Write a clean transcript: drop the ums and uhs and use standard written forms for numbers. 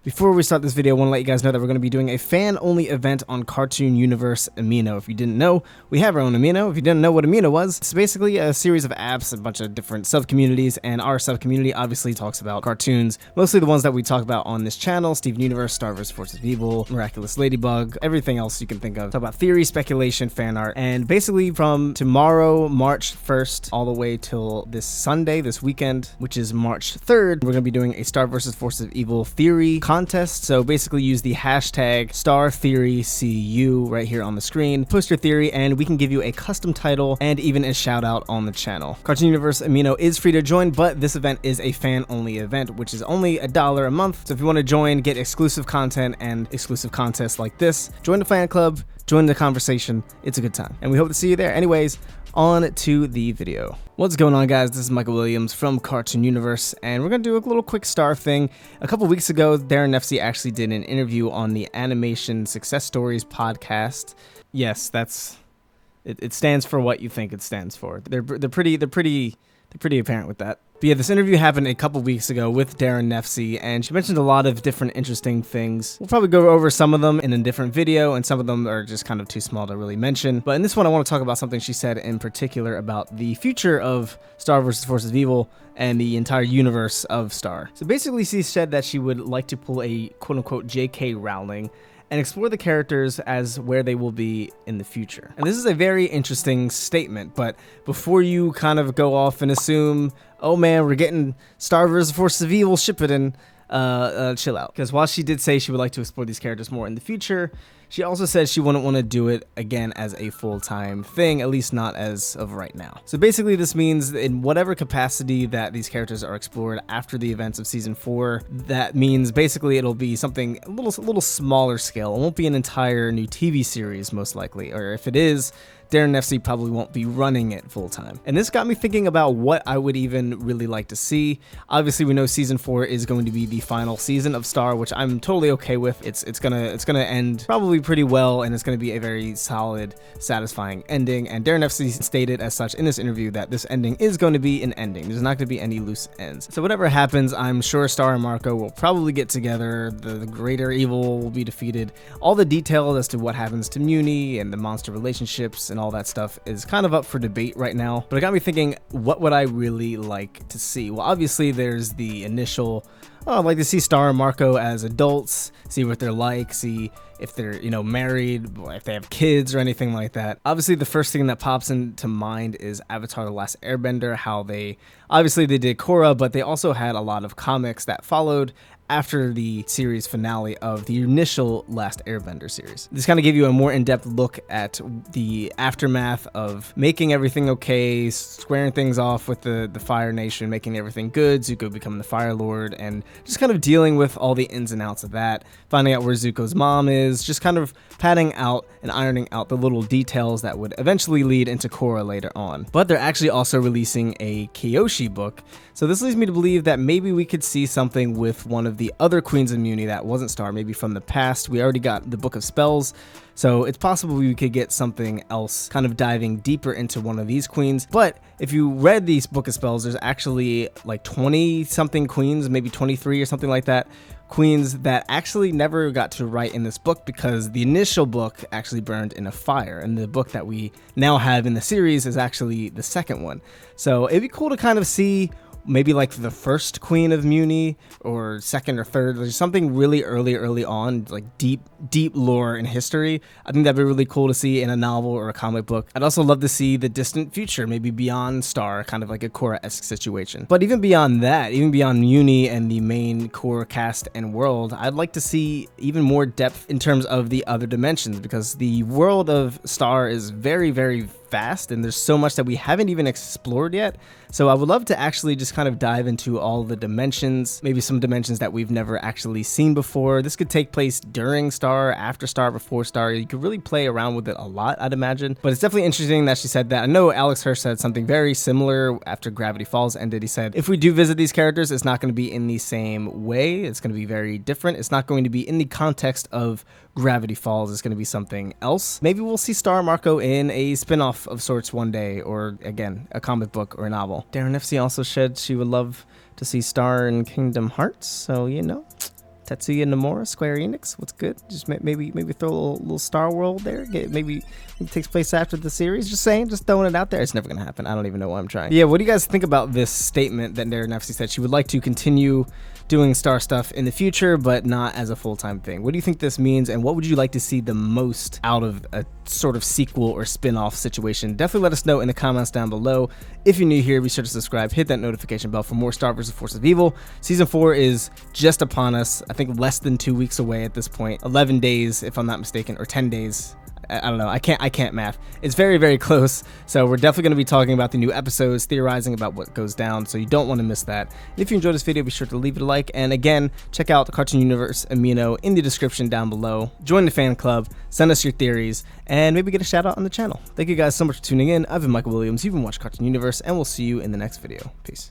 Before we start this video, I want to let you guys know that we're going to be doing a fan-only event on Cartoon Universe Amino. If you didn't know, we have our own Amino. If you didn't know what Amino was, it's basically a series of apps, a bunch of different sub-communities, and our sub-community obviously talks about cartoons, mostly the ones that we talk about on this channel: Steven Universe, Star vs. Forces of Evil, Miraculous Ladybug, everything else you can think of. Talk about theory, speculation, fan art, and basically from tomorrow, March 1st, all the way till this Sunday, this weekend, which is March 3rd, we're going to be doing a Star vs. Forces of Evil theory contest. So basically use the hashtag StarTheoryCU right here on the screen, post your theory, and we can give you a custom title and even a shout out on the channel. Cartoon Universe Amino is free to join, but this event is a fan-only event, which is only $1 a month. So if you want to join, get exclusive content and exclusive contests like this, join the fan club, join the conversation. It's a good time, and we hope to see you there. Anyways, on to the video. What's going on, guys? This is Michael Williams from Cartoon Universe, and we're gonna do a little quick star thing. A couple weeks ago, Daron Nefcy actually did an interview on the Animation Success Stories podcast. Yes, it stands for what you think it stands for. They're pretty apparent with that. But yeah, this interview happened a couple weeks ago with Daron Nefcy, and she mentioned a lot of different interesting things. We'll probably go over some of them in a different video, and some of them are just kind of too small to really mention. But in this one, I want to talk about something she said in particular about the future of Star vs. Forces of Evil and the entire universe of Star. So basically, she said that she would like to pull a quote-unquote J.K. Rowling and explore the characters as where they will be in the future. And this is a very interesting statement, but before you kind of go off and assume, oh man, we're getting Star vs. Forces of Evil, ship it in, chill out. Because while she did say she would like to explore these characters more in the future, she also said she wouldn't want to do it again as a full-time thing, at least not as of right now. So basically this means in whatever capacity that these characters are explored after the events of season 4, that means basically it'll be something a little smaller scale. It won't be an entire new TV series most likely, or if it is, Daron Nefcy probably won't be running it full-time. And this got me thinking about what I would even really like to see. Obviously, we know season 4 is going to be the final season of Star, which I'm totally okay with. It's gonna end probably pretty well, and it's gonna be a very solid, satisfying ending. And Daron Nefcy stated as such in this interview that this ending is going to be an ending. There's not going to be any loose ends. So whatever happens, I'm sure Star and Marco will probably get together. The greater evil will be defeated. All the details as to what happens to Muni and the monster relationships and all that stuff is kind of up for debate right now, but it got me thinking, what would I really like to see? Well, obviously there's the initial, oh, I'd like to see Star and Marco as adults, see what they're like, see if they're, married, if they have kids or anything like that. Obviously the first thing that pops into mind is Avatar: The Last Airbender, how they did Korra, but they also had a lot of comics that followed after the series finale of the initial Last Airbender series. This kind of gave you a more in-depth look at the aftermath of making everything okay, squaring things off with the Fire Nation, making everything good, Zuko becoming the Fire Lord, and just kind of dealing with all the ins and outs of that, finding out where Zuko's mom is, just kind of padding out and ironing out the little details that would eventually lead into Korra later on. But they're actually also releasing a Kyoshi book, so this leads me to believe that maybe we could see something with one of the other Queens of Muni that wasn't Star, maybe from the past. We already got the Book of Spells, so it's possible we could get something else kind of diving deeper into one of these queens. But if you read these Book of Spells, there's actually like 20 something queens, maybe 23 or something like that, queens that actually never got to write in this book because the initial book actually burned in a fire, and the book that we now have in the series is actually the second one. So it'd be cool to kind of see maybe like the first Queen of Muni or second or third. There's something really early on, like deep lore in history. I think that'd be really cool to see in a novel or a comic book. I'd also love to see the distant future, maybe beyond Star, kind of like a Korra-esque situation. But even beyond that, even beyond Muni and the main core cast and world, I'd like to see even more depth in terms of the other dimensions, because the world of Star is very, very fast, and there's so much that we haven't even explored yet. So I would love to actually just kind of dive into all the dimensions, maybe some dimensions that we've never actually seen before. This could take place during Star, after Star, before Star. You could really play around with it a lot, I'd imagine. But it's definitely interesting that she said that. I know Alex Hirsch said something very similar after Gravity Falls ended. He said, if we do visit these characters, it's not going to be in the same way. It's going to be very different. It's not going to be in the context of Gravity Falls. It's going to be something else. Maybe we'll see Star and Marco in a spin-off of sorts one day, or again, a comic book or a novel. Daron Nefcy also said she would love to see Star in Kingdom Hearts, so Tetsuya Nomura, Square Enix, what's good? Just maybe throw a little Star World there. Maybe it takes place after the series. Just saying, just throwing it out there. It's never gonna happen. I don't even know why I'm trying. Yeah, what do you guys think about this statement that Daron Nefcy said she would like to continue doing Star stuff in the future, but not as a full-time thing? What do you think this means, and what would you like to see the most out of a sort of sequel or spin-off situation? Definitely let us know in the comments down below. If you're new here, be sure to subscribe, hit that notification bell for more Star vs. Force of Evil. Season 4 is just upon us. I think less than 2 weeks away at this point. 11 days, if I'm not mistaken, or 10 days. I don't know. I can't math. It's very, very close. So we're definitely going to be talking about the new episodes, theorizing about what goes down. So you don't want to miss that. And if you enjoyed this video, be sure to leave it a like. And again, check out the Cartoon Universe Amino in the description down below. Join the fan club, send us your theories, and maybe get a shout out on the channel. Thank you guys so much for tuning in. I've been Michael Williams. You've been watching Cartoon Universe, and we'll see you in the next video. Peace.